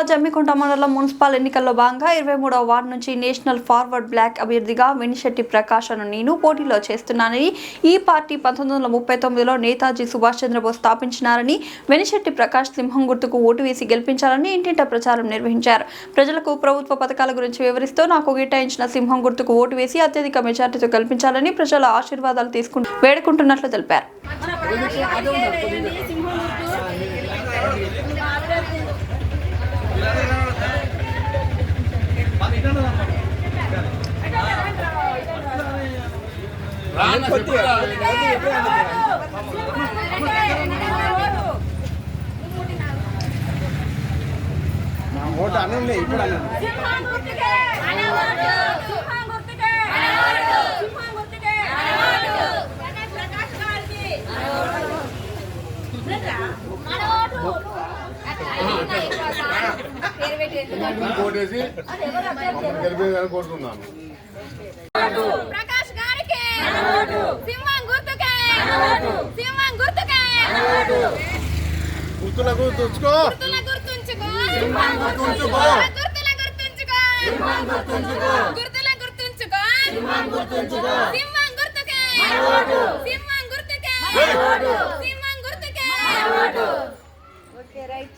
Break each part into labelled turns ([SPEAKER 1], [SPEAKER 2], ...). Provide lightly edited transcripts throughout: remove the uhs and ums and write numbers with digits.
[SPEAKER 1] జమ్మికుంట మండలం మున్సిపల్ ఎన్నికల్లో భాగంగా 23వ వార్డు నుంచి నేషనల్ ఫార్వర్డ్ బ్లాక్ అభ్యర్థిగా వెనిశెట్టి ప్రకాష్ను నేను పోటీలో చేస్తున్నానని, ఈ పార్టీ 1939లో నేతాజీ సుభాష్ చంద్రబోస్ స్థాపించినారని, వెనిశెట్టి ప్రకాష్ సింహం గుర్తుకు ఓటు వేసి గెలిపించాలని ఇంటింట ప్రచారం నిర్వహించారు. ప్రజలకు ప్రభుత్వ పథకాల గురించి వివరిస్తూ నాకు కేటాయించిన సింహం గుర్తుకు ఓటు వేసి అత్యధిక మెజార్టీతో గెలిపించాలని ప్రజల ఆశీర్వాదాలు తీసుకుంటూ వేడుకుంటున్నట్లు తెలిపారు.
[SPEAKER 2] ఓటు అనండి ఇప్పుడు
[SPEAKER 3] కోటేసి కోరుతున్నాను.
[SPEAKER 4] ప్రకాష్ గారికి సింహం గుర్తుకే, సింహం గుర్తుకే,
[SPEAKER 3] గుర్తుల గుర్తుంచుకో,
[SPEAKER 4] గుర్తుల గుర్తుంచుకో,
[SPEAKER 3] సింహం గుర్తుంచుకో,
[SPEAKER 4] గుర్తుల గుర్తుంచుకో,
[SPEAKER 3] సింహం గుర్తుంచుకో,
[SPEAKER 4] గుర్తుల గుర్తుంచుకో,
[SPEAKER 3] సింహం గుర్తుంచుకో,
[SPEAKER 4] సింహం గుర్తుకే, సింహం గుర్తుకే, సింహం గుర్తుకే. Okay right.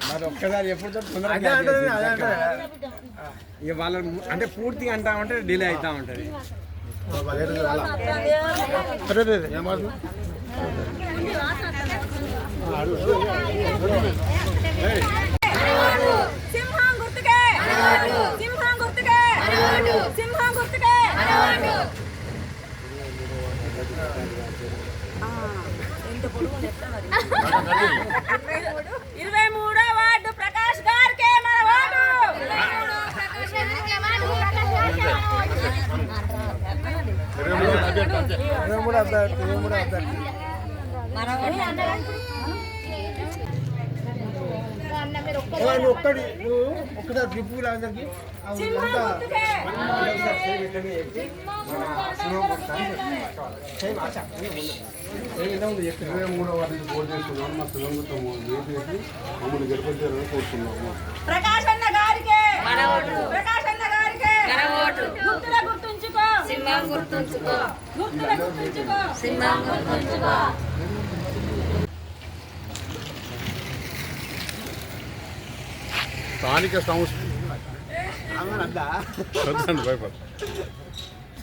[SPEAKER 2] మరి ఒక్కసారి ఎప్పుడు ఇక వాళ్ళ అంటే పూర్తిగా అంటామంటే డిలే అవుతా ఉంటుంది.
[SPEAKER 4] సింహం గుర్తుకే, సింహం గుర్తుకే, సింహం గుర్తుకే. ఎంత పొడుగు చెప్తా మరి. 23వ వార్డు ప్రకాష్ గారికి మన వార్డు.
[SPEAKER 2] ఒక్కసారి ట్రిప్ అందరికి
[SPEAKER 3] మమ్మల్ని గెలిపించారని కోరుతున్నాము.
[SPEAKER 4] ప్రకాష్ అన్న గారికి, ప్రకాష్ అన్న గారికి గుర్తుల గుర్తుంచుకో, సింహం గుర్తుంచుకో, గుర్తుల గుర్తుంచుకో, సింహం గుర్తుంచుకో.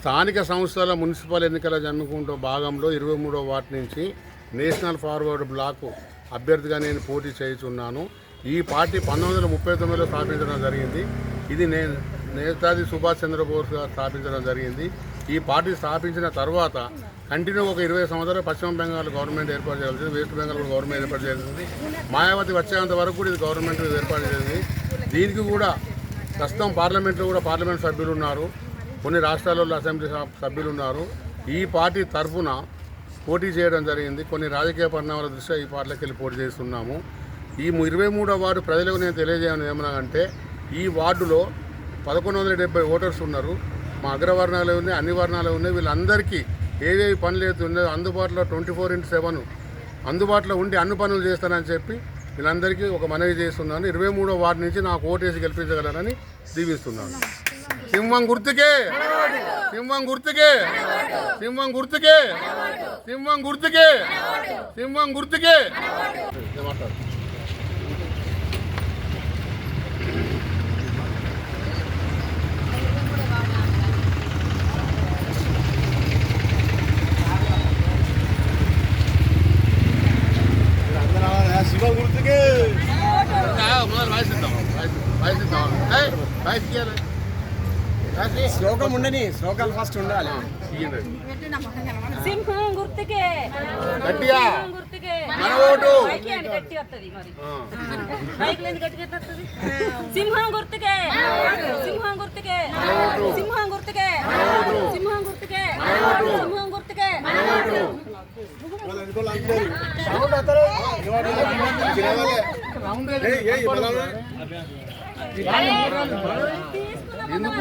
[SPEAKER 3] స్థానిక సంస్థల మున్సిపల్ ఎన్నికల జమ్మికుంట భాగంలో 23వ వార్డు నుంచి నేషనల్ ఫార్వర్డ్ బ్లాక్ అభ్యర్థిగా నేను పోటీ చేయుచున్నాను. ఈ పార్టీ 1939లో స్థాపించడం జరిగింది. ఇది నేతాజీ సుభాష్ చంద్రబోస్ గారు స్థాపించడం జరిగింది. ఈ పార్టీ స్థాపించిన తర్వాత కంటిన్యూ ఒక 20 సంవత్సరాలు పశ్చిమ బెంగాల్ గవర్నమెంట్ ఏర్పాటు చేయాల్సింది, వెస్ట్ బెంగాల్ కూడా గవర్నమెంట్ ఏర్పాటు చేయాల్సింది, మాయావతి వచ్చేంత వరకు కూడా ఇది గవర్నమెంట్ ఏర్పాటు చేసింది. దీనికి కూడా ప్రస్తుతం పార్లమెంట్లో కూడా పార్లమెంట్ సభ్యులు ఉన్నారు, కొన్ని రాష్ట్రాలలో అసెంబ్లీ సభ్యులు ఉన్నారు. ఈ పార్టీ తరఫున పోటీ చేయడం జరిగింది. కొన్ని రాజకీయ పరిణామాల దృష్ట్యా ఈ పార్టీలోకి వెళ్ళి పోటీ చేస్తున్నాము. ఈ 23వ వార్డు ప్రజలకు నేను తెలియజేయడం ఏమన్నానంటే, ఈ వార్డులో 1170 ఓటర్స్ ఉన్నారు. మా అగ్రవర్ణాలు ఉన్నాయి, అన్ని వర్ణాలు ఉన్నాయి. వీళ్ళందరికీ ఏవేవి పనులు అయితే ఉన్నాయో అందుబాటులో 24/7 అందుబాటులో ఉండి అన్ని పనులు చేస్తానని చెప్పి వీళ్ళందరికీ ఒక మనవి చేస్తున్నాను. 23వ వార్డు నుంచి నాకు ఓటేసి గెలిపించగలరని దీవిస్తున్నాను. సింహం గుర్తుకే, సింహం గుర్తుకే, సింహం గుర్తుకే, సింహం గుర్తుకే, సింహం గుర్తుకే.
[SPEAKER 2] శివ గుర్తుకే శ్లోకం ఉండని, శ్లోకాలు ఫస్ట్ ఉండాలి.
[SPEAKER 4] సింహం గుర్తుకే,
[SPEAKER 3] గట్టిగా
[SPEAKER 4] గుర్తుకే,
[SPEAKER 3] మన ఓటు
[SPEAKER 4] గట్టి వస్తుంది. మరి బైక్ లేని గట్టిగా వస్తుంది. సింహం గుర్తుకే, సింహం గుర్తుకే, సింహం గుర్తుకే, సింహం గుర్తుకే, సింహం గుర్తుకే.
[SPEAKER 3] ఎందుకు